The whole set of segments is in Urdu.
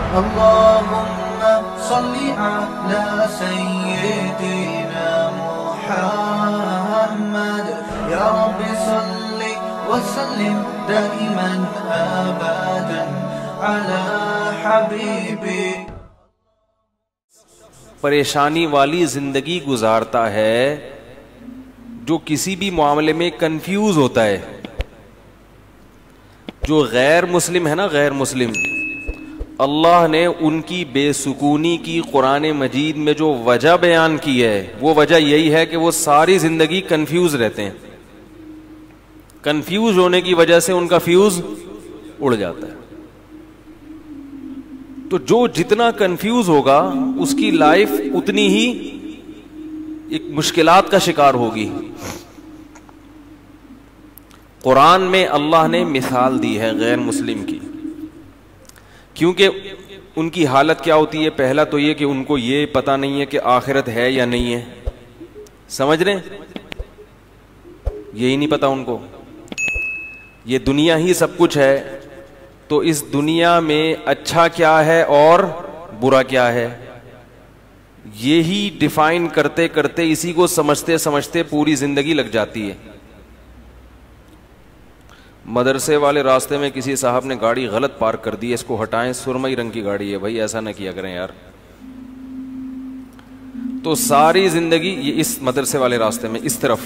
اللهم صل على سيدنا محمد يا رب صل وسلم دائما أبدا على حبيبي. پریشانی والی زندگی گزارتا ہے جو کسی بھی معاملے میں کنفیوز ہوتا ہے. جو غیر مسلم ہے نا، غیر مسلم، اللہ نے ان کی بے سکونی کی قرآن مجید میں جو وجہ بیان کی ہے وہ وجہ یہی ہے کہ وہ ساری زندگی کنفیوز رہتے ہیں. کنفیوز ہونے کی وجہ سے ان کا فیوز اڑ جاتا ہے. تو جو جتنا کنفیوز ہوگا اس کی لائف اتنی ہی ایک مشکلات کا شکار ہوگی. قرآن میں اللہ نے مثال دی ہے غیر مسلم کی، کیونکہ ان کی حالت کیا ہوتی ہے. پہلا تو یہ کہ ان کو یہ پتہ نہیں ہے کہ آخرت ہے یا نہیں ہے. سمجھ رہے ہیں؟ یہی نہیں پتا ان کو. یہ دنیا ہی سب کچھ ہے، تو اس دنیا میں اچھا کیا ہے اور برا کیا ہے، یہی ڈیفائن کرتے کرتے اسی کو سمجھتے سمجھتے پوری زندگی لگ جاتی ہے. مدرسے والے راستے میں کسی صاحب نے گاڑی غلط پارک کر دی، اس کو ہٹائیں، سرمئی رنگ کی گاڑی ہے، بھائی ایسا نہ کیا کریں یار. تو ساری زندگی یہ اس مدرسے والے راستے میں اس طرف،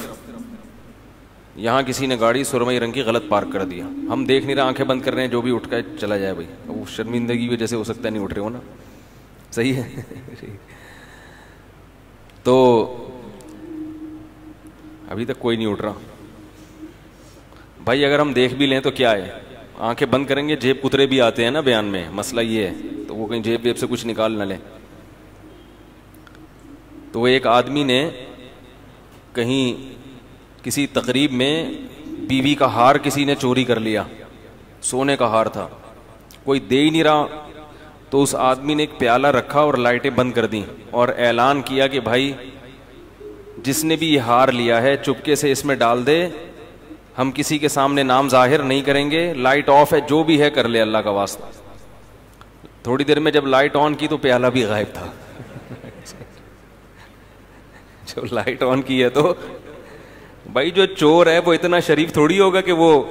یہاں کسی نے گاڑی سرمئی رنگ کی غلط پارک کر دیا، ہم دیکھ نہیں رہے، آنکھیں بند کر رہے ہیں، جو بھی اٹھ کے چلا جائے بھائی. وہ شرمندگی کی وجہ سے ہو سکتا ہے نہیں اٹھ رہے ہو نا، صحیح ہے. تو ابھی تک کوئی نہیں اٹھ رہا بھائی. اگر ہم دیکھ بھی لیں تو کیا ہے، آنکھیں بند کریں گے، جیب کترے بھی آتے ہیں نا بیان میں، مسئلہ یہ ہے. تو وہ کہیں جیب سے کچھ نکال نہ لیں. تو وہ ایک آدمی نے کہیں کسی تقریب میں بیوی کا ہار کسی نے چوری کر لیا، سونے کا ہار تھا، کوئی دے ہی نہیں رہا. تو اس آدمی نے ایک پیالہ رکھا اور لائٹیں بند کر دیں اور اعلان کیا کہ بھائی جس نے بھی یہ ہار لیا ہے چپکے سے اس میں ڈال دے، ہم کسی کے سامنے نام ظاہر نہیں کریں گے، لائٹ آف ہے، جو بھی ہے کر لے اللہ کا واسطہ. تھوڑی دیر میں جب لائٹ آن کی تو پیالہ بھی غائب تھا. جب لائٹ آن کی ہے تو بھائی جو چور ہے وہ اتنا شریف تھوڑی ہوگا کہ وہ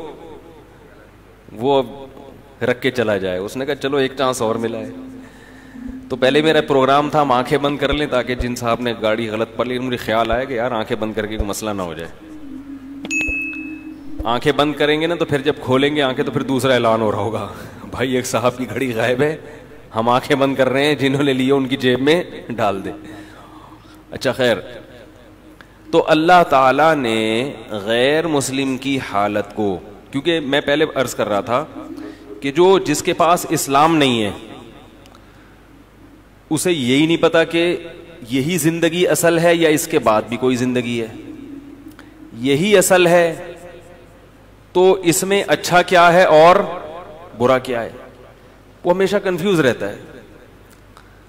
رکھ کے چلا جائے. اس نے کہا چلو ایک چانس اور ملا ہے. تو پہلے میرا پروگرام تھا ہم آنکھیں بند کر لیں تاکہ جن صاحب نے گاڑی غلط پڑ لی، مجھے خیال آیا کہ یار آنکھیں بند کر کے کوئی مسئلہ نہ ہو جائے. آنکھیں بند کریں گے نا تو پھر جب کھولیں گے آنکھیں تو پھر دوسرا اعلان ہو رہا ہوگا، بھائی ایک صاحب کی گھڑی غائب ہے، ہم آنکھیں بند کر رہے ہیں، جنہوں نے لیے ان کی جیب میں ڈال دے. اچھا خیر، تو اللہ تعالیٰ نے غیر مسلم کی حالت کو، کیونکہ میں پہلے عرض کر رہا تھا کہ جس کے پاس اسلام نہیں ہے اسے یہی نہیں پتا کہ یہی زندگی اصل ہے یا اس کے بعد بھی کوئی زندگی ہے. یہی اصل ہے تو اس میں اچھا کیا ہے اور برا کیا ہے، وہ ہمیشہ کنفیوز رہتا ہے.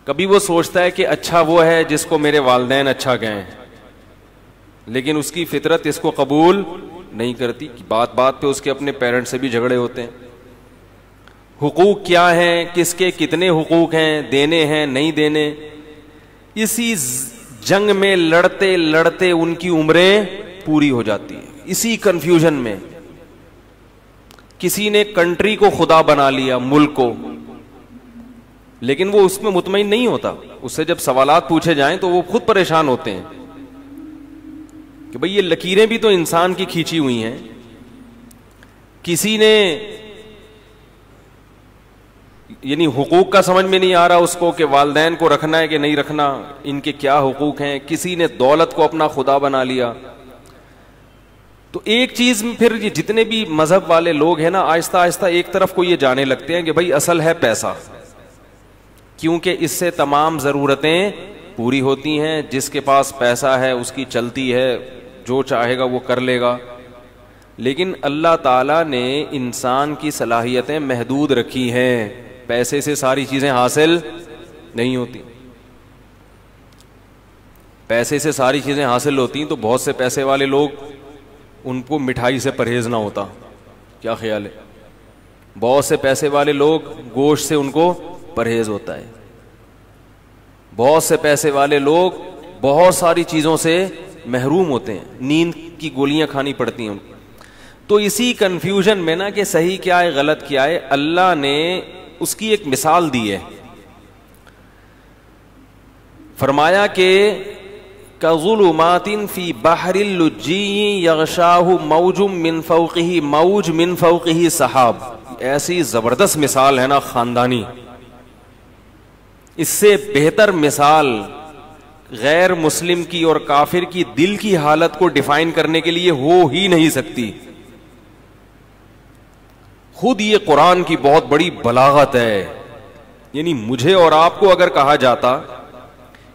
کبھی وہ سوچتا ہے کہ اچھا وہ ہے جس کو میرے والدین اچھا کہیں، لیکن اس کی فطرت اس کو قبول نہیں کرتی. بات بات پہ اس کے اپنے پیرنٹ سے بھی جھگڑے ہوتے ہیں. حقوق کیا ہیں، کس کے کتنے حقوق ہیں، دینے ہیں نہیں دینے، اسی جنگ میں لڑتے لڑتے ان کی عمریں پوری ہو جاتی ہیں. اسی کنفیوژن میں کسی نے کنٹری کو خدا بنا لیا، ملک کو، لیکن وہ اس میں مطمئن نہیں ہوتا. اس سے جب سوالات پوچھے جائیں تو وہ خود پریشان ہوتے ہیں کہ بھئی یہ لکیریں بھی تو انسان کی کھینچی ہوئی ہیں. کسی نے یعنی حقوق کا سمجھ میں نہیں آ رہا اس کو کہ والدین کو رکھنا ہے کہ نہیں رکھنا، ان کے کیا حقوق ہیں. کسی نے دولت کو اپنا خدا بنا لیا. تو ایک چیز پھر یہ جتنے بھی مذہب والے لوگ ہیں نا آہستہ آہستہ ایک طرف کو یہ جانے لگتے ہیں کہ بھئی اصل ہے پیسہ، کیونکہ اس سے تمام ضرورتیں پوری ہوتی ہیں. جس کے پاس پیسہ ہے اس کی چلتی ہے، جو چاہے گا وہ کر لے گا. لیکن اللہ تعالیٰ نے انسان کی صلاحیتیں محدود رکھی ہیں، پیسے سے ساری چیزیں حاصل نہیں ہوتی. پیسے سے ساری چیزیں حاصل ہوتی تو بہت سے پیسے والے لوگ ان کو مٹھائی سے پرہیز نہ ہوتا. کیا خیال ہے؟ بہت سے پیسے والے لوگ گوشت سے ان کو پرہیز ہوتا ہے. بہت سے پیسے والے لوگ بہت ساری چیزوں سے محروم ہوتے ہیں, نیند کی گولیاں کھانی پڑتی ہیں. تو اسی کنفیوژن میں نا کہ صحیح کیا ہے غلط کیا ہے, اللہ نے اس کی ایک مثال دی ہے. فرمایا کہ كَظُلُمَاتٍ فِي بَحْرِ اللُّجِّيِّ يَغْشَاهُ مَوْجٌ مِّن فَوْقِهِ مَوْجٌ مِّن فَوْقِهِ سَحَابٌ. ایسی زبردست مثال ہے نا خاندانی, اس سے بہتر مثال غیر مسلم کی اور کافر کی دل کی حالت کو ڈیفائن کرنے کے لیے ہو ہی نہیں سکتی. خود یہ قرآن کی بہت بڑی بلاغت ہے. یعنی مجھے اور آپ کو اگر کہا جاتا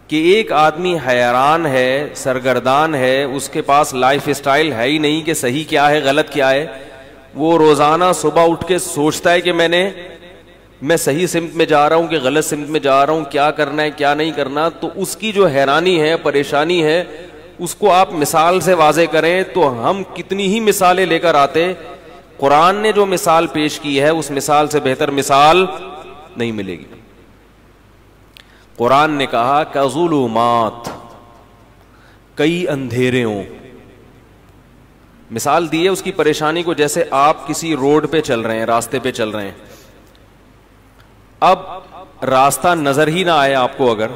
کہ ایک آدمی حیران ہے, سرگردان ہے, اس کے پاس لائف اسٹائل ہے ہی نہیں کہ صحیح کیا ہے غلط کیا ہے, وہ روزانہ صبح اٹھ کے سوچتا ہے کہ میں صحیح سمت میں جا رہا ہوں کہ غلط سمت میں جا رہا ہوں, کیا کرنا ہے کیا نہیں کرنا, تو اس کی جو حیرانی ہے, پریشانی ہے, اس کو آپ مثال سے واضح کریں تو ہم کتنی ہی مثالیں لے کر آتے. قرآن نے جو مثال پیش کی ہے اس مثال سے بہتر مثال نہیں ملے گی. قرآن نے کہا کظلمات, کئی اندھیرے ہوں. مثال دی ہے اس کی پریشانی کو, جیسے آپ کسی روڈ پہ چل رہے ہیں, راستے پہ چل رہے ہیں, اب راستہ نظر ہی نہ آئے آپ کو اگر,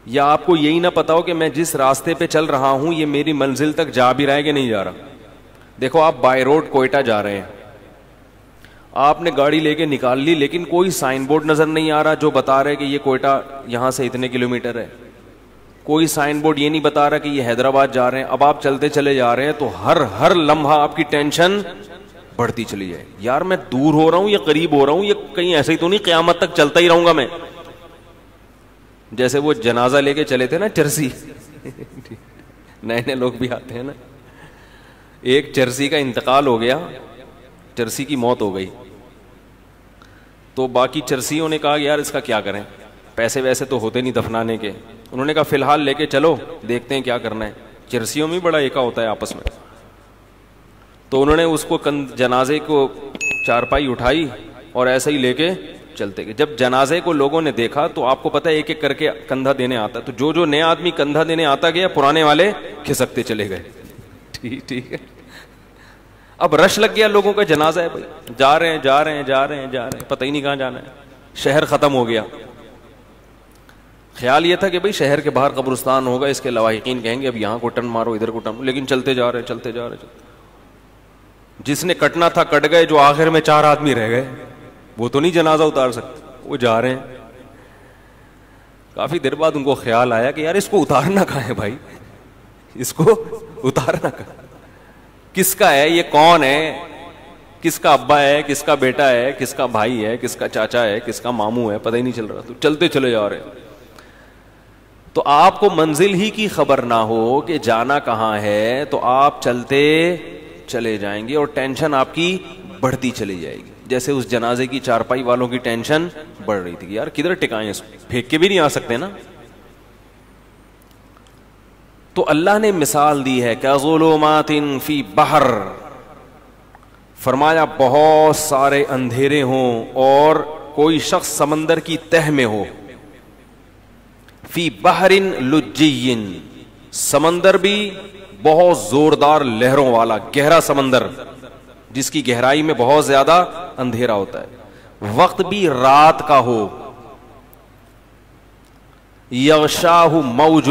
یا آپ کو یہی نہ پتا ہو کہ میں جس راستے پہ چل رہا ہوں یہ میری منزل تک جا بھی رہا ہے کہ نہیں جا رہا. دیکھو آپ بائی روڈ کوئٹہ جا رہے ہیں, آپ نے گاڑی لے کے نکال لی, لیکن کوئی سائن بورڈ نظر نہیں آ رہا جو بتا رہا ہے کہ یہ کوئٹہ یہاں سے اتنے کلومیٹر ہے. کوئی سائن بورڈ یہ نہیں بتا رہا کہ یہ حیدرآباد جا رہے ہیں. اب آپ چلتے چلے جا رہے ہیں تو ہر لمحہ آپ کی ٹینشن بڑھتی چلی جائے, یار میں دور ہو رہا ہوں یا قریب ہو رہا ہوں, یہ کہیں ایسے ہی تو نہیں قیامت تک چلتا ہی رہوں گا میں. جیسے وہ جنازہ لے کے چلے تھے نا چرسی, نئے لوگ بھی آتے ہیں نا, ایک چرسی کا انتقال ہو گیا, چرسی کی موت ہو گئی, تو باقی چرسیوں نے کہا یار اس کا کیا کریں, پیسے ویسے تو ہوتے نہیں دفنانے کے. انہوں نے کہا فی الحال لے کے چلو, دیکھتے ہیں کیا کرنا ہے. چرسیوں میں بڑا ایکا ہوتا ہے آپس میں. تو انہوں نے اس کو جنازے کو چارپائی اٹھائی اور ایسے ہی لے کے چلتے گئے. جب جنازے کو لوگوں نے دیکھا تو آپ کو پتہ ہے ایک ایک کر کے کندھا دینے آتا, تو جو نیا آدمی کندھا دینے آتا گیا, پرانے والے کھسکتے چلے گئے. ٹھیک ہے, اب رش لگ گیا لوگوں کا, جنازہ ہے بھائی, جا رہے ہیں, پتہ ہی نہیں کہاں جانا ہے. شہر ختم ہو گیا. خیال یہ تھا کہ بھائی شہر کے باہر قبرستان ہوگا, اس کے لواحقین کہیں گے اب یہاں کو ٹرن مارو, ادھر کو ٹرن, لیکن چلتے جا رہے. جس نے کٹنا تھا کٹ گئے, جو آخر میں 4 آدمی رہ گئے وہ تو نہیں جنازہ اتار سکتے, وہ جا رہے ہیں. کافی دیر بعد ان کو خیال آیا کہ یار اس کو اتارنا کہاں ہے بھائی, اس کو اتارنا کہاں, کس کا ہے یہ, کون ہے, کس کا ابا ہے, کس کا بیٹا ہے, کس کا بھائی ہے, کس کا چاچا ہے, کس کا ماموں ہے, پتہ ہی نہیں چل رہا. تو چلتے چلے جا رہے. تو آپ کو منزل ہی کی خبر نہ ہو کہ جانا کہاں ہے, تو آپ چلتے چلے جائیں گے اور ٹینشن آپ کی بڑھتی چلی جائے گی. جیسے اس جنازے کی چارپائی والوں کی ٹینشن بڑھ رہی تھی کہ یار کدھر ٹکائیں اس کو, پھینک کے بھی نہیں آ سکتے نا. تو اللہ نے مثال دی ہے کظلمات فی بحر, فرمایا بہت سارے اندھیرے ہوں اور کوئی شخص سمندر کی تہ میں ہو. فی بحر لجی, سمندر بھی بہت زوردار لہروں والا گہرا سمندر جس کی گہرائی میں بہت زیادہ اندھیرا ہوتا ہے. وقت بھی رات کا ہو. یغشاہ موج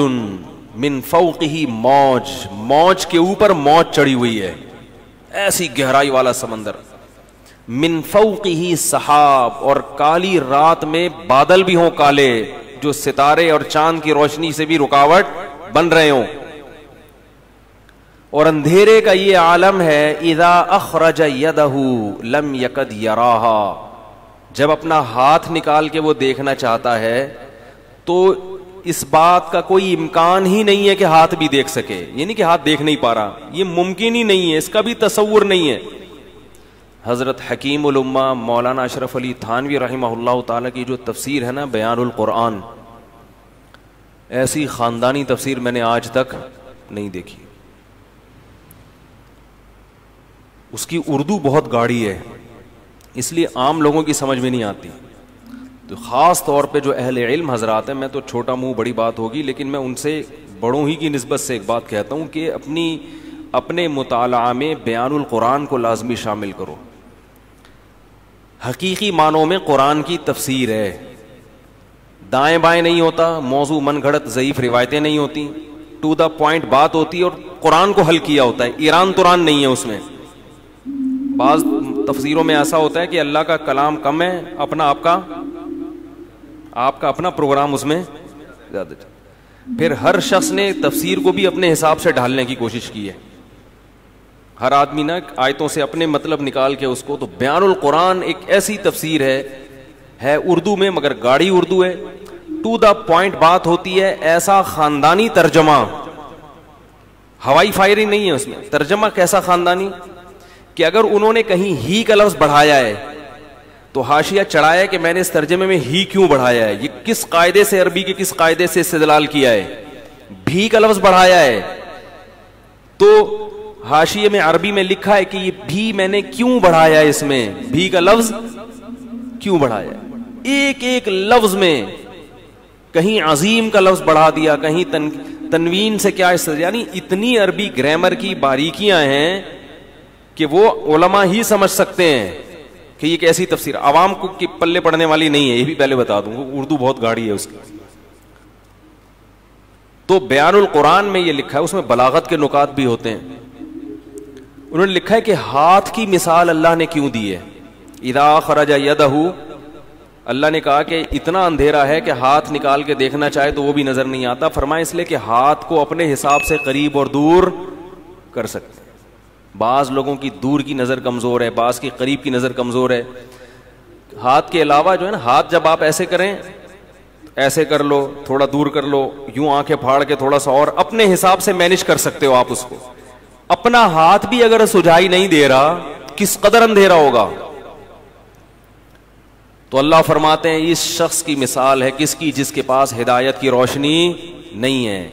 من فوقہ موج, موج کے اوپر موج چڑھی ہوئی ہے, ایسی گہرائی والا سمندر. من فوقہ سحاب, اور کالی رات میں بادل بھی ہوں کالے جو ستارے اور چاند کی روشنی سے بھی رکاوٹ بن رہے ہوں. اور اندھیرے کا یہ عالم ہے اذا اخرج یدہ لم یکد یراہا, جب اپنا ہاتھ نکال کے وہ دیکھنا چاہتا ہے تو اس بات کا کوئی امکان ہی نہیں ہے کہ ہاتھ بھی دیکھ سکے. یعنی کہ ہاتھ دیکھ نہیں پا رہا, یہ ممکن ہی نہیں ہے, اس کا بھی تصور نہیں ہے. حضرت حکیم الامہ مولانا اشرف علی تھانوی رحمہ اللہ تعالی کی جو تفسیر ہے نا بیان القرآن, ایسی خاندانی تفسیر میں نے آج تک نہیں دیکھی. اس کی اردو بہت گاڑی ہے, اس لیے عام لوگوں کی سمجھ میں نہیں آتی. تو خاص طور پہ جو اہل علم حضرات ہیں, میں تو چھوٹا منہ بڑی بات ہوگی, لیکن میں ان سے بڑوں ہی کی نسبت سے ایک بات کہتا ہوں کہ اپنے مطالعہ میں بیان القرآن کو لازمی شامل کرو. حقیقی معنوں میں قرآن کی تفسیر ہے, دائیں بائیں نہیں ہوتا, موضوع من گھڑت ضعیف روایتیں نہیں ہوتی, ٹو دا پوائنٹ بات ہوتی ہے, اور قرآن کو حل کیا ہوتا ہے, ایران تران نہیں ہے اس میں. بعض تفسیروں میں ایسا ہوتا ہے کہ اللہ کا کلام کم ہے, آپ کا اپنا پروگرام اس میں زیادہ. پھر ہر شخص نے تفسیر کو بھی اپنے حساب سے ڈھالنے کی کوشش کی ہے, ہر آدمی نا آیتوں سے اپنے مطلب نکال کے اس کو. تو بیان القرآن ایک ایسی تفسیر ہے اردو میں, مگر گاڑی اردو ہے, ٹو دا پوائنٹ بات ہوتی ہے, ایسا خاندانی ترجمہ, ہوائی فائرنگ نہیں ہے اس میں. ترجمہ کیسا خاندانی کہ اگر انہوں نے کہیں ہی کا لفظ بڑھایا ہے تو حاشیہ چڑھایا کہ میں نے اس ترجمے میں ہی کیوں بڑھایا ہے, یہ کس قاعدے سے, عربی کے کس قاعدے سے استدلال کیا ہے, بھی کا لفظ بڑھایا ہے. تو حاشیے میں عربی میں لکھا ہے کہ یہ بھی میں نے کیوں بڑھایا ہے, اس میں بھی کا لفظ کیوں بڑھایا ہے. ایک ایک لفظ میں کہیں عظیم کا لفظ بڑھا دیا, کہیں تنوین سے کیا استدلال, یعنی اتنی عربی گرامر کی باریکیاں ہیں کہ وہ علماء ہی سمجھ سکتے ہیں کہ یہ کیسی تفسیر, عوام کو کی پلے پڑنے والی نہیں ہے, یہ بھی پہلے بتا دوں, اردو بہت گاڑی ہے اس کی. تو بیان القرآن میں یہ لکھا ہے, اس میں بلاغت کے نکات بھی ہوتے ہیں. انہوں نے لکھا ہے کہ ہاتھ کی مثال اللہ نے کیوں دی ہے. اذا خرج یدہ, اللہ نے کہا کہ اتنا اندھیرا ہے کہ ہاتھ نکال کے دیکھنا چاہے تو وہ بھی نظر نہیں آتا. فرمایا اس لیے کہ ہاتھ کو اپنے حساب سے قریب اور دور کر سکتے. بعض لوگوں کی دور کی نظر کمزور ہے, بعض کی قریب کی نظر کمزور ہے. ہاتھ کے علاوہ جو ہے نا, ہاتھ جب آپ ایسے کریں, ایسے کر لو, تھوڑا دور کر لو, یوں آنکھیں پھاڑ کے تھوڑا سا, اور اپنے حساب سے مینج کر سکتے ہو آپ اس کو. اپنا ہاتھ بھی اگر سجائی نہیں دے رہا, کس قدر اندھیرا ہوگا. تو اللہ فرماتے ہیں اس شخص کی مثال ہے کس کی, جس کے پاس ہدایت کی روشنی نہیں ہے.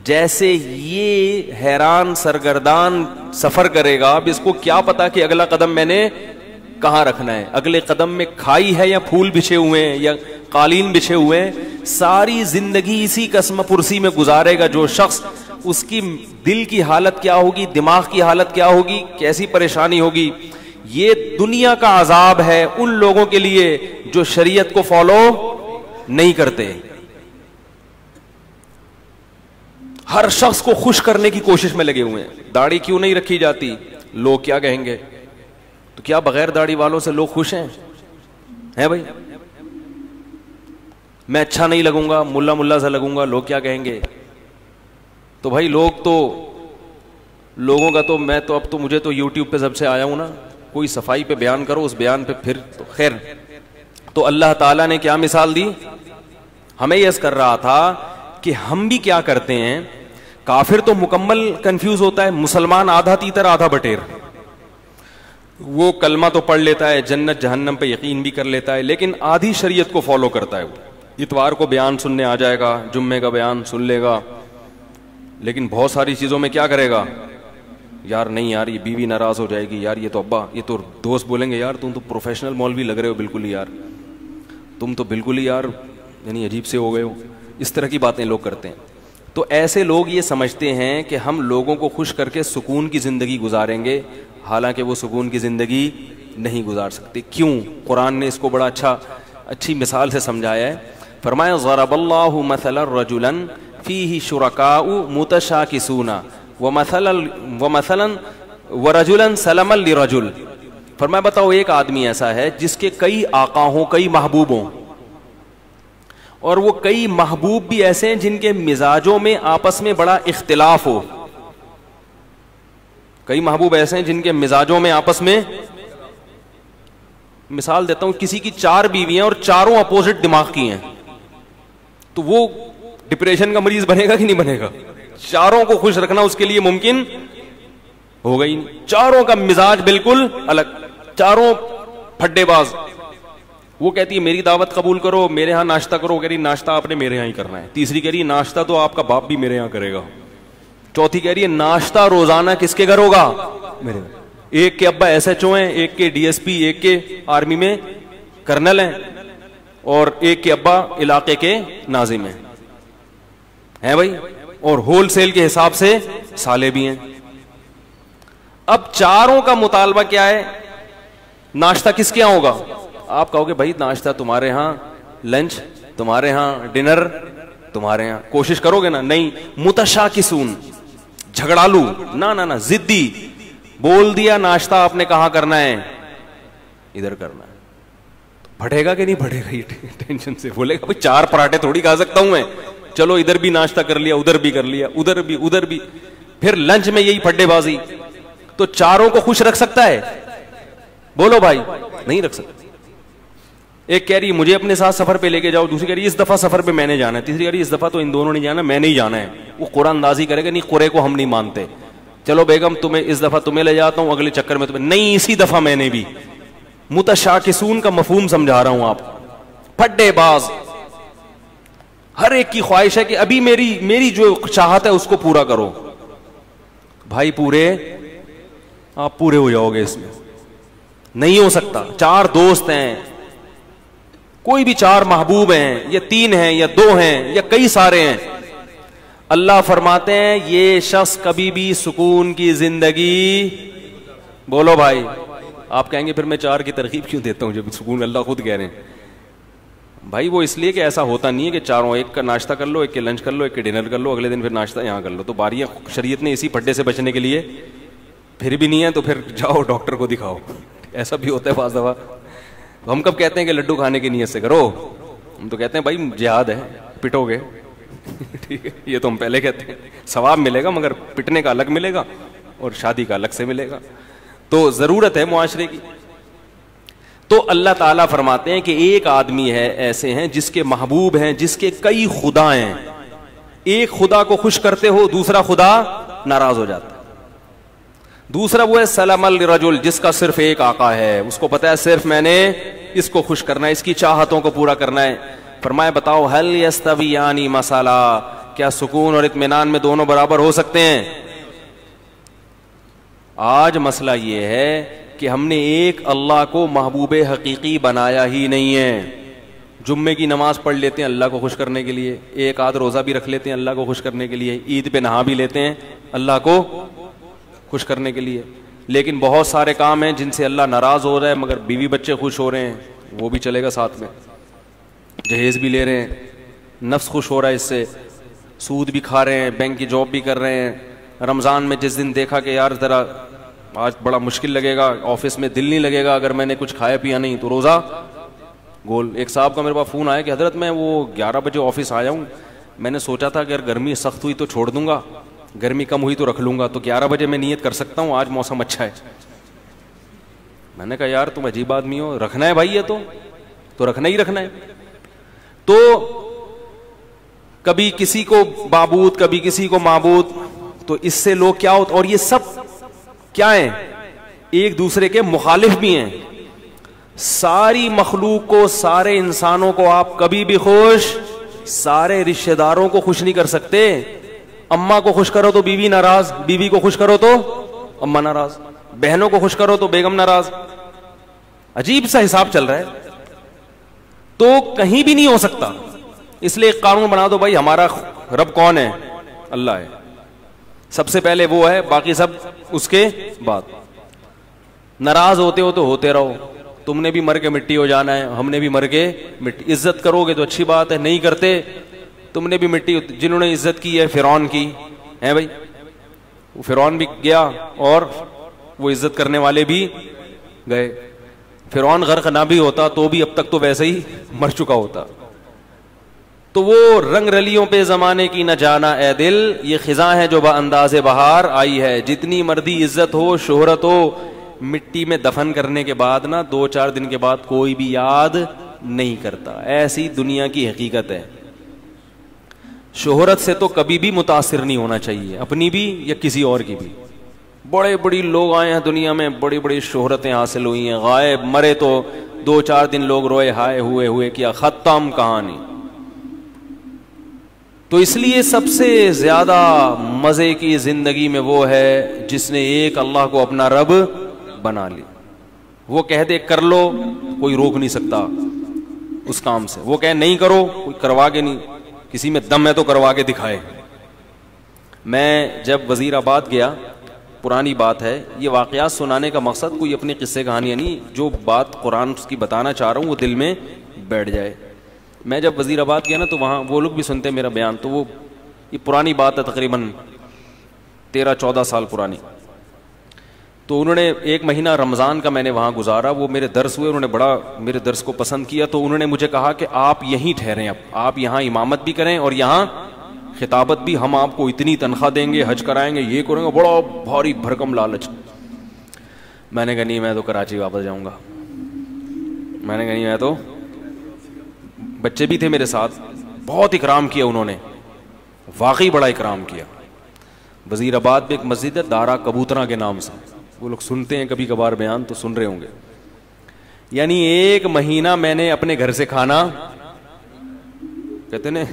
جیسے یہ حیران سرگردان سفر کرے گا, اب اس کو کیا پتا کہ اگلا قدم میں نے کہاں رکھنا ہے, اگلے قدم میں کھائی ہے یا پھول بچھے ہوئے ہیں یا قالین بچھے ہوئے ہیں. ساری زندگی اسی قسم پرسی میں گزارے گا جو شخص, اس کی دل کی حالت کیا ہوگی, دماغ کی حالت کیا ہوگی, کیسی پریشانی ہوگی. یہ دنیا کا عذاب ہے ان لوگوں کے لیے جو شریعت کو فالو نہیں کرتے. ہر شخص کو خوش کرنے کی کوشش میں لگے ہوئے ہیں. داڑھی کیوں نہیں رکھی جاتی, لوگ کیا کہیں گے. تو کیا بغیر داڑھی والوں سے لوگ خوش ہیں بھائی. میں اچھا نہیں لگوں گا, ملا سا لگوں گا, لوگ کیا کہیں گے. تو بھائی لوگوں کا تو میں تو اب تو مجھے تو یوٹیوب پہ سب سے آیا ہوں نا, کوئی صفائی پہ بیان کرو, اس بیان پہ پھر تو خیر. تو اللہ تعالیٰ نے کیا مثال دی, ہمیں یس کر رہا تھا کہ ہم بھی کیا کرتے ہیں. کافر تو مکمل کنفیوز ہوتا ہے, مسلمان آدھا تیتر آدھا بٹیر. وہ کلمہ تو پڑھ لیتا ہے, جنت جہنم پہ یقین بھی کر لیتا ہے, لیکن آدھی شریعت کو فالو کرتا ہے. اتوار کو بیان سننے آ جائے گا, جمعے کا بیان سن لے گا, لیکن بہت ساری چیزوں میں کیا کرے گا, یار نہیں یار یہ بیوی ناراض ہو جائے گی, یار یہ تو ابا, یہ تو دوست بولیں گے یار تم تو پروفیشنل مولوی لگ رہے ہو بالکل ہی یار, تم تو بالکل ہی یار یعنی عجیب سے ہو گئے ہو. اس طرح کی باتیں لوگ کرتے ہیں. تو ایسے لوگ یہ سمجھتے ہیں کہ ہم لوگوں کو خوش کر کے سکون کی زندگی گزاریں گے, حالانکہ وہ سکون کی زندگی نہیں گزار سکتے. کیوں؟ قرآن نے اس کو بڑا اچھی مثال سے سمجھایا ہے. فرمایا ضرب اللہ مثلا رجلا فیہ شرکاء متشاکسون ومثلا ورجلا سلما لرجل. فرمایا بتاؤ ایک آدمی ایسا ہے جس کے کئی آقا ہوں, کئی محبوب ہوں, اور وہ کئی محبوب بھی ایسے ہیں جن کے مزاجوں میں آپس میں بڑا اختلاف ہو. کئی محبوب ایسے ہیں جن کے مزاجوں میں آپس میں, مثال دیتا ہوں, کسی کی 4 بیویاں اور چاروں اپوزٹ دماغ کی ہیں, تو وہ ڈپریشن کا مریض بنے گا کہ نہیں بنے گا؟ چاروں کو خوش رکھنا اس کے لیے ممکن ہوگا ہی نہیں. چاروں کا مزاج بالکل الگ, چاروں پھڈے باز. وہ کہتی ہے میری دعوت قبول کرو, میرے ہاں ناشتہ کرو, کہہ رہی ناشتہ آپ نے میرے ہاں ہی کرنا ہے. تیسری کہہ رہی ناشتہ تو آپ کا باپ بھی میرے ہاں کرے گا. چوتھی کہہ رہی ہے ناشتہ روزانہ کس کے گھر ہوگا, میرے گھر. ایک کے ابا ایس ایچ او ہیں, ایک کے ڈی ایس پی, ایک کے آرمی میں کرنل ہیں. اور ایک کے ابا علاقے کے ناظم ہیں بھائی, اور ہول سیل کے حساب سے سالے بھی ہیں. اب چاروں کا مطالبہ کیا ہے؟ ناشتہ کس کے یہاں ہوگا؟ آپ کہو گے بھائی ناشتہ تمہارے ہاں, لنچ تمہارے ہاں, ڈنر تمہارے ہاں. کوشش کرو گے نا؟ نہیں. متشاکسون, جھگڑالو, نہ ضدی, بول دیا ناشتہ آپ نے کہاں کرنا ہے, ادھر کرنا ہے. پھٹے گا کہ نہیں پھٹے گا؟ یہ ٹینشن سے بولے گا بھائی 4 پراٹھے تھوڑی کھا سکتا ہوں میں, چلو ادھر بھی ناشتہ کر لیا, ادھر بھی کر لیا, ادھر بھی. پھر لنچ میں یہی پھڈے بازی. تو چاروں کو خوش رکھ سکتا ہے؟ بولو بھائی, نہیں رکھ سکتا. ایک کہہ رہی مجھے اپنے ساتھ سفر پہ لے کے جاؤ, دوسری کہہ رہی اس دفعہ سفر پہ میں نے جانا ہے, تیسری کہہ رہی اس دفعہ تو ان دونوں نے جانا, میں نہیں جانا ہے. وہ قرآن اندازی کرے گا نہیں قرے کو ہم نہیں مانتے, چلو بیگم تمہیں اس دفعہ تمہیں لے جاتا ہوں, اگلے چکر میں تمہیں نہیں, اسی دفعہ میں نے بھی. متشاکسون کا مفہوم سمجھا رہا ہوں آپ. پھڈے باز, ہر ایک کی خواہش ہے کہ ابھی میری جو چاہت ہے اس کو پورا کرو. بھائی آپ پورے ہو جاؤ گے اس میں, نہیں ہو سکتا. 4 دوست ہیں, کوئی بھی 4 محبوب ہیں, یا 3 ہیں, یا 2 ہیں, یا کئی سارے ہیں. اللہ فرماتے ہیں یہ شخص کبھی بھی سکون کی زندگی, بولو بھائی. آپ کہیں گے پھر میں 4 کی ترغیب کیوں دیتا ہوں جب سکون اللہ خود کہہ رہے ہیں. بھائی وہ اس لیے کہ ایسا ہوتا نہیں ہے کہ چاروں, ایک کا ناشتہ کر لو, ایک کے لنچ کر لو, ایک کے ڈنر کر لو, اگلے دن پھر ناشتہ یہاں کر لو. تو باریاں شریعت نے اسی پھڈے سے بچنے کے لیے, پھر بھی نہیں ہے تو پھر جاؤ ڈاکٹر کو دکھاؤ. ایسا بھی ہوتا ہے بعض دفعہ. ہم کب کہتے ہیں کہ لڈو کھانے کی نیت سے کرو؟ ہم تو کہتے ہیں بھائی جہاد ہے, پٹو گے. ٹھیک ہے, یہ تو ہم پہلے کہتے ہیں. ثواب ملے گا مگر پٹنے کا الگ ملے گا اور شادی کا الگ سے ملے گا. تو ضرورت ہے معاشرے کی. تو اللہ تعالیٰ فرماتے ہیں کہ ایک آدمی ہے ایسے ہیں جس کے محبوب ہیں, جس کے کئی خدا ہیں. ایک خدا کو خوش کرتے ہو, دوسرا خدا ناراض ہو جاتا ہے. دوسرا وہ ہے سلام الرجل, جس کا صرف ایک آقا ہے, اس کو پتا ہے صرف میں نے اس کو خوش کرنا ہے, اس کی چاہتوں کو پورا کرنا ہے. فرمایا بتاؤ هل یستویان مثلا, کیا سکون اور اطمینان میں دونوں برابر ہو سکتے ہیں؟ آج مسئلہ یہ ہے کہ ہم نے ایک اللہ کو محبوب حقیقی بنایا ہی نہیں ہے. جمعے کی نماز پڑھ لیتے ہیں اللہ کو خوش کرنے کے لیے, ایک آدھ روزہ بھی رکھ لیتے ہیں اللہ کو خوش کرنے کے لیے, عید پہ نہا بھی لیتے ہیں اللہ کو خوش کرنے کے لیے. لیکن بہت سارے کام ہیں جن سے اللہ ناراض ہو رہا ہے مگر بیوی بچے خوش ہو رہے ہیں, وہ بھی چلے گا ساتھ میں. جہیز بھی لے رہے ہیں, نفس خوش ہو رہا ہے اس سے, سود بھی کھا رہے ہیں, بینک کی جاب بھی کر رہے ہیں. رمضان میں جس دن دیکھا کہ یار ذرا آج بڑا مشکل لگے گا, آفس میں دل نہیں لگے گا اگر میں نے کچھ کھایا پیا نہیں, تو روزہ گول. ایک صاحب کا میرے پاس فون آیا کہ حضرت میں وہ 11 بجے آفس آیا ہوں, میں نے سوچا تھا کہ اگر گرمی سخت ہوئی تو چھوڑ دوں گا, گرمی کم ہوئی تو رکھ لوں گا, تو 11 بجے میں نیت کر سکتا ہوں, آج موسم اچھا ہے. میں نے کہا یار تم عجیب آدمی ہو, رکھنا ہے بھائی, یہ تو رکھنا ہی رکھنا ہے. تو کبھی کسی کو معبود کبھی کسی کو معبود, تو اس سے لوگ کیا ہوتا, اور یہ سب کیا ہیں, ایک دوسرے کے مخالف بھی ہیں. ساری مخلوق کو, سارے انسانوں کو آپ کبھی بھی خوش, سارے رشتہ داروں کو خوش نہیں کر سکتے. اماں کو خوش کرو تو بیوی ناراض, بیوی کو خوش کرو تو اماں ناراض, بہنوں کو خوش کرو تو بیگم ناراض. عجیب سا حساب چل رہا ہے. تو کہیں بھی نہیں ہو سکتا. اس لیے ایک قانون بنا دو بھائی, ہمارا رب کون ہے؟ اللہ ہے, سب سے پہلے وہ ہے, باقی سب اس کے بعد. ناراض ہوتے ہو تو ہوتے رہو, تم نے بھی مر کے مٹی ہو جانا ہے, ہم نے بھی مر کے مٹی. عزت کرو گے تو اچھی بات ہے, نہیں کرتے تم نے بھی مٹی. جنہوں نے عزت کی ہے فرعون کی ہے بھائی, وہ فرعون بھی گیا اور وہ عزت کرنے والے بھی گئے. فرعون غرق نہ بھی ہوتا تو بھی اب تک تو ویسے ہی مر چکا ہوتا. تو وہ رنگ رلیوں پہ زمانے کی نہ جانا اے دل, یہ خزاں ہے جو انداز بہار آئی ہے. جتنی مردی عزت ہو شہرت ہو, مٹی میں دفن کرنے کے بعد نا 2-4 دن کے بعد کوئی بھی یاد نہیں کرتا. ایسی دنیا کی حقیقت ہے. شہرت سے تو کبھی بھی متاثر نہیں ہونا چاہیے, اپنی بھی یا کسی اور کی بھی. بڑے بڑی لوگ آئے ہیں دنیا میں, بڑی بڑی شہرتیں حاصل ہوئی ہیں, غائب مرے تو 2-4 دن لوگ روئے ہائے ہوئے کیا ختم کہانی. تو اس لیے سب سے زیادہ مزے کی زندگی میں وہ ہے جس نے ایک اللہ کو اپنا رب بنا لی. وہ کہہ دے کر لو, کوئی روک نہیں سکتا. اس کام سے. وہ کہے نہیں کرو, کوئی کروا کے نہیں, کسی میں دم ہے تو کروا کے دکھائے. میں جب وزیر آباد گیا, پرانی بات ہے, یہ واقعات سنانے کا مقصد کوئی اپنی قصے کہانیاں نہیں, جو بات قرآن کی بتانا چاہ رہا ہوں وہ دل میں بیٹھ جائے. میں جب وزیر آباد گیا نا تو وہاں وہ لوگ بھی سنتے ہیں میرا بیان, تو وہ یہ پرانی بات ہے, تقریباً 13-14 سال پرانی. تو انہوں نے 1 مہینہ رمضان کا میں نے وہاں گزارا, وہ میرے درس ہوئے, انہوں نے بڑا میرے درس کو پسند کیا. تو انہوں نے مجھے کہا کہ آپ یہیں ٹھہریں, اب آپ یہاں امامت بھی کریں اور یہاں خطابت بھی, ہم آپ کو اتنی تنخواہ دیں گے, حج کرائیں گے, یہ کریں گے. بڑا بھاری بھرکم لالچ. میں نے کہا نہیں, میں تو کراچی واپس جاؤں گا. میں نے کہا نہیں, میں تو, بچے بھی تھے میرے ساتھ, بہت اکرام کیا انہوں نے, واقعی بڑا اکرام کیا. وزیر آباد میں ایک مسجد ہے دارا کبوترا کے نام سے, وہ لوگ سنتے ہیں کبھی کبھار بیان تو سن رہے ہوں گے. یعنی 1 مہینہ میں نے اپنے گھر سے کھانا, کہتے ہیں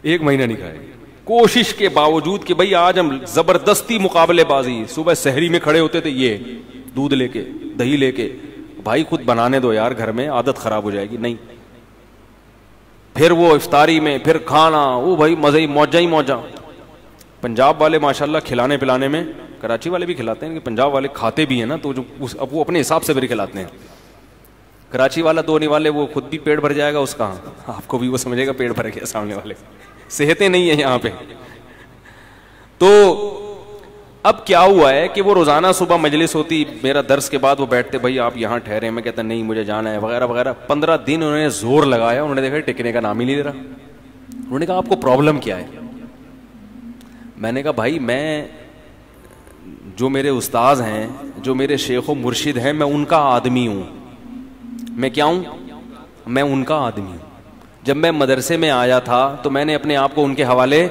1 مہینہ نہیں کھایا, کوشش کے باوجود کہ بھئی آج ہم زبردستی مقابلے بازی. صبح سحری میں کھڑے ہوتے تھے, یہ دودھ لے کے, دہی لے کے, بھائی خود بنانے دو یار گھر میں, عادت خراب ہو جائے گی. نہیں, پھر وہ افطاری میں پھر کھانا, وہ بھائی مزے ہی موجہ ہی موجہ. پنجاب والے ماشاءاللہ کھلانے پلانے میں, کراچی والے بھی کھلاتے ہیں, کہ پنجاب والے کھاتے بھی ہیں نا, تو جو اب وہ اپنے حساب سے بھی کھلاتے ہیں. کراچی والا دھونے والے وہ خود بھی پیٹ بھر جائے گا اس کا, آپ کو بھی وہ سمجھے گا پیٹ بھر گیا, سامنے والے صحتیں نہیں ہیں یہاں پہ. تو اب کیا ہوا ہے کہ وہ روزانہ صبح مجلس ہوتی, میرا درس کے بعد وہ بیٹھتے, بھائی آپ یہاں ٹھہرے, میں کہتا نہیں مجھے جانا ہے وغیرہ وغیرہ. 15 دن انہوں نے زور لگایا, انہوں نے دیکھا ٹکنے کا نام ہی نہیں دے رہا. انہوں نے کہا آپ کو پرابلم کیا ہے؟ میں نے کہا بھائی میں, جو میرے استاذ ہیں, جو میرے شیخ و مرشد ہیں, میں ان کا آدمی ہوں. میں کیا ہوں؟ میں ان کا آدمی ہوں. جب میں مدرسے میں آیا تھا تو میں نے اپنے آپ کو ان کے حوالے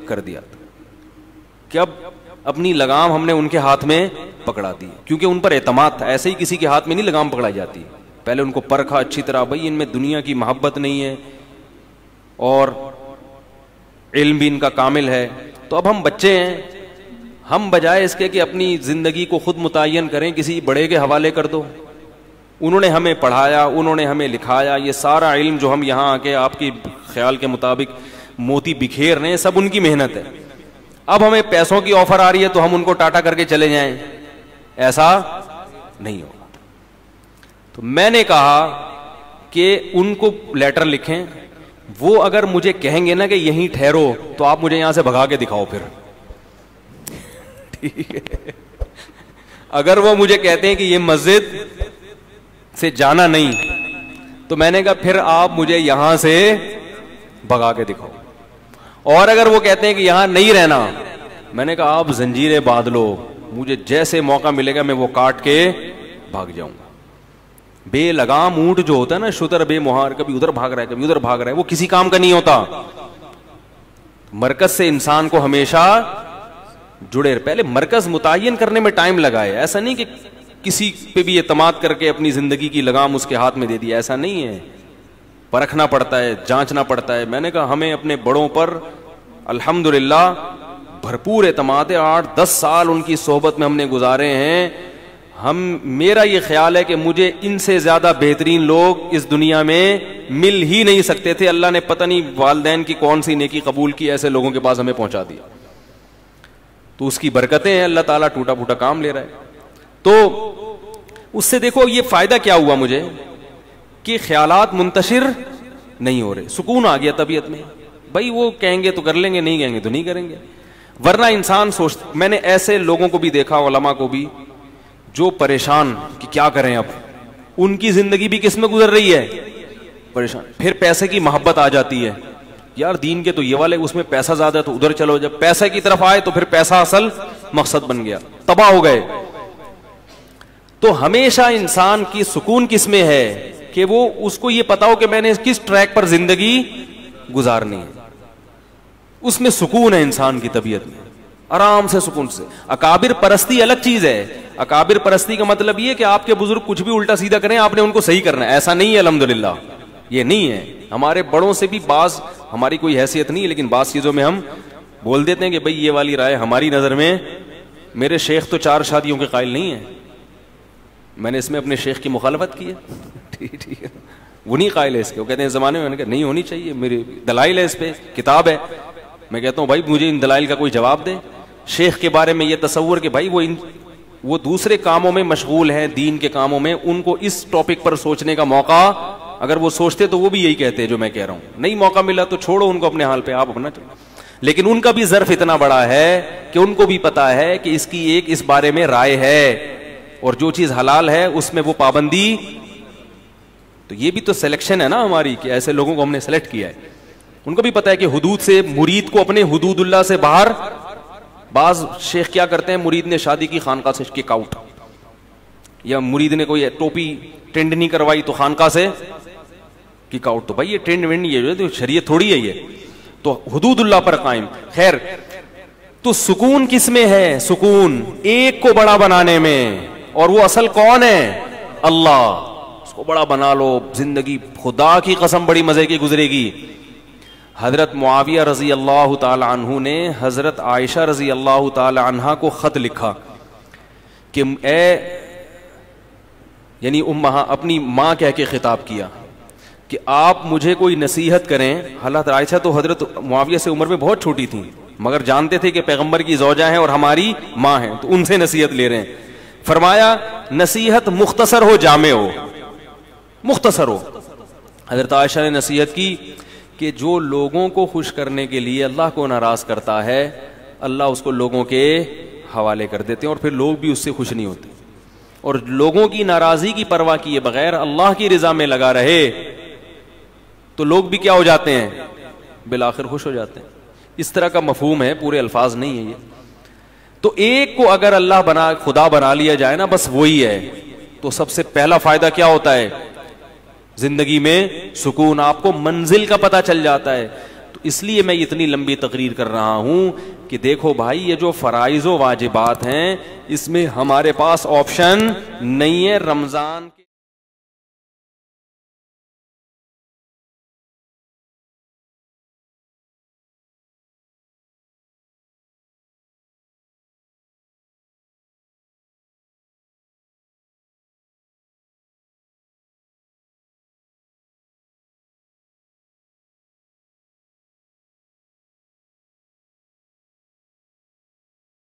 کر دیا تھا, کہ اب اپنی لگام ہم نے ان کے ہاتھ میں پکڑا دی, کیونکہ ان پر اعتماد تھا. ایسے ہی کسی کے ہاتھ میں نہیں لگام پکڑائی جاتی, پہلے ان کو پرکھا اچھی طرح, بھائی ان میں دنیا کی محبت نہیں ہے اور علم بھی ان کا کامل ہے. تو اب ہم بچے ہیں, ہم بجائے اس کے کہ اپنی زندگی کو خود متعین کریں, کسی بڑے کے حوالے کر دو. انہوں نے ہمیں پڑھایا, انہوں نے ہمیں لکھایا, یہ سارا علم جو ہم یہاں آ کے آپ کی خیال کے مطابق موتی بکھیر رہے ہیں, سب ان کی محنت ہے. اب ہمیں پیسوں کی آفر آ رہی ہے تو ہم ان کو ٹاٹا کر کے چلے جائیں, ایسا نہیں ہوگا. تو میں نے کہا کہ ان کو لیٹر لکھیں, وہ اگر مجھے کہیں گے نا کہ یہیں ٹھہرو تو آپ مجھے یہاں سے بھگا کے دکھاؤ پھر, ٹھیک ہے. اگر وہ مجھے کہتے ہیں کہ یہ مسجد سے جانا نہیں, تو میں نے کہا پھر آپ مجھے یہاں سے بھگا کے دکھاؤ. اور اگر وہ کہتے ہیں کہ یہاں نہیں رہنا, میں نے کہا آپ زنجیریں باندھ لو, مجھے جیسے موقع ملے گا میں وہ کاٹ کے بھاگ جاؤں گا. بے لگام اونٹ جو ہوتا ہے نا, شتر بے مہار, کبھی ادھر بھاگ رہا ہے کبھی ادھر بھاگ رہا ہے, وہ کسی کام کا نہیں ہوتا. مرکز سے انسان کو ہمیشہ جڑے, پہلے مرکز متعین کرنے میں ٹائم لگائے. ایسا نہیں کہ کسی پہ بھی اعتماد کر کے اپنی زندگی کی لگام اس کے ہاتھ میں دے دی, ایسا نہیں ہے. پرکھنا پڑتا ہے, جانچنا پڑتا ہے. میں نے کہا ہمیں اپنے بڑوں پر الحمدللہ بھرپور اعتماد ہے. 8-10 سال ان کی صحبت میں ہم نے گزارے ہیں. میرا یہ خیال ہے کہ مجھے ان سے زیادہ بہترین لوگ اس دنیا میں مل ہی نہیں سکتے تھے. اللہ نے پتہ نہیں والدین کی کون سی نیکی قبول کی, ایسے لوگوں کے پاس ہمیں پہنچا دیا. تو اس کی برکتیں ہیں, اللہ تعالیٰ ٹوٹا پھوٹا کام لے رہا ہے. تو اس سے دیکھو یہ فائدہ کیا ہوا مجھے, کہ خیالات منتشر نہیں ہو رہے, سکون آ گیا طبیعت میں. بھائی وہ کہیں گے تو کر لیں گے, نہیں کہیں گے تو نہیں کریں گے. ورنہ انسان سوچتا, میں نے ایسے لوگوں کو بھی دیکھا, علماء کو بھی, جو پریشان کہ کیا کریں, اب ان کی زندگی بھی کس میں گزر رہی ہے, پریشان. پھر پیسے کی محبت آ جاتی ہے, یار دین کے تو یہ والے, اس میں پیسہ زیادہ ہے تو ادھر چلو. جب پیسے کی طرف آئے تو پھر پیسہ اصل مقصد بن گیا, تباہ ہو گئے. تو ہمیشہ انسان کی سکون کس میں ہے, کہ وہ اس کو یہ پتا ہو کہ میں نے کس ٹریک پر زندگی گزارنی ہے. اس میں سکون ہے انسان کی طبیعت میں, آرام سے سکون سے. اکابر پرستی الگ چیز ہے. اکابر پرستی کا مطلب یہ کہ آپ کے بزرگ کچھ بھی الٹا سیدھا کریں, آپ نے ان کو صحیح کرنا ہے, ایسا نہیں ہے. الحمدللہ یہ نہیں ہے. ہمارے بڑوں سے بھی بعض, ہماری کوئی حیثیت نہیں ہے, لیکن بعض چیزوں میں ہم بول دیتے ہیں کہ بھئی یہ والی رائے ہماری نظر میں, میرے شیخ تو 4 شادیوں کے قائل نہیں ہیں, میں نے اس میں اپنے شیخ کی مخالفت کی ہے, ٹھیک ہے, وہ نہیں قائل ہے اس کے. وہ کہتے ہیں زمانے میں نہیں ہونی چاہیے, میری دلائل ہے, اس پہ کتاب ہے. میں کہتا ہوں بھائی مجھے ان دلائل کا کوئی جواب دے. شیخ کے بارے میں یہ تصور کہ بھائی وہ دوسرے کاموں میں مشغول ہیں, دین کے کاموں میں, ان کو اس ٹاپک پر سوچنے کا موقع اگر وہ سوچتے تو وہ بھی یہی کہتے جو میں کہہ رہا ہوں. نہیں موقع ملا تو چھوڑو ان کو اپنے حال پہ, آپ اپنا چلو. لیکن ان کا بھی ظرف اتنا بڑا ہے کہ ان کو بھی پتا ہے کہ اس کی ایک اس بارے میں رائے ہے, اور جو چیز حلال ہے اس میں وہ پابندی. تو یہ بھی تو سلیکشن ہے نا ہماری, کہ ایسے لوگوں کو ہم نے سلیکٹ کیا ہے. ان کو بھی پتا ہے کہ حدود سے مرید کو اپنے حدود اللہ سے باہر. بعض شیخ کیا کرتے ہیں, مرید نے شادی کی خانقاہ سے کک آؤٹ, یا مرید نے کوئی ٹوپی ٹرینڈ نہیں کروائی تو خانقاہ سے کک آؤٹ. تو بھائی یہ ٹرینڈ وینڈ یہ جو شریعت تھوڑی ہے, یہ تو حدود اللہ پر قائم. خیر, تو سکون کس میں ہے؟ سکون ایک کو بڑا بنانے میں, اور وہ اصل کون ہے؟ اللہ. اس کو بڑا بنا لو, زندگی خدا کی قسم بڑی مزے کی گزرے گی. حضرت معاویہ رضی اللہ تعالی عنہ نے حضرت عائشہ رضی اللہ تعالی عنہا کو خط لکھا کہ یعنی اپنی ماں کہہ کے خطاب کیا کہ آپ مجھے کوئی نصیحت کریں. حضرت عائشہ تو حضرت معاویہ سے عمر میں بہت چھوٹی تھیں, مگر جانتے تھے کہ پیغمبر کی زوجہ ہیں اور ہماری ماں ہیں, تو ان سے نصیحت لے رہے ہیں. فرمایا نصیحت مختصر ہو, جامع ہو, مختصر ہو. حضرت عائشہ نے نصیحت کی کہ جو لوگوں کو خوش کرنے کے لیے اللہ کو ناراض کرتا ہے, اللہ اس کو لوگوں کے حوالے کر دیتے ہیں, اور پھر لوگ بھی اس سے خوش نہیں ہوتے. اور لوگوں کی ناراضی کی پرواہ کیے بغیر اللہ کی رضا میں لگا رہے تو لوگ بھی کیا ہو جاتے ہیں؟ بالآخر خوش ہو جاتے ہیں. اس طرح کا مفہوم ہے, پورے الفاظ نہیں ہے یہ. تو ایک کو اگر اللہ خدا بنا لیا جائے نا, بس وہی ہے, تو سب سے پہلا فائدہ کیا ہوتا ہے زندگی میں؟ سکون. آپ کو منزل کا پتہ چل جاتا ہے. تو اس لیے میں اتنی لمبی تقریر کر رہا ہوں کہ دیکھو بھائی, یہ جو فرائض و واجبات ہیں اس میں ہمارے پاس آپشن نہیں ہے. رمضان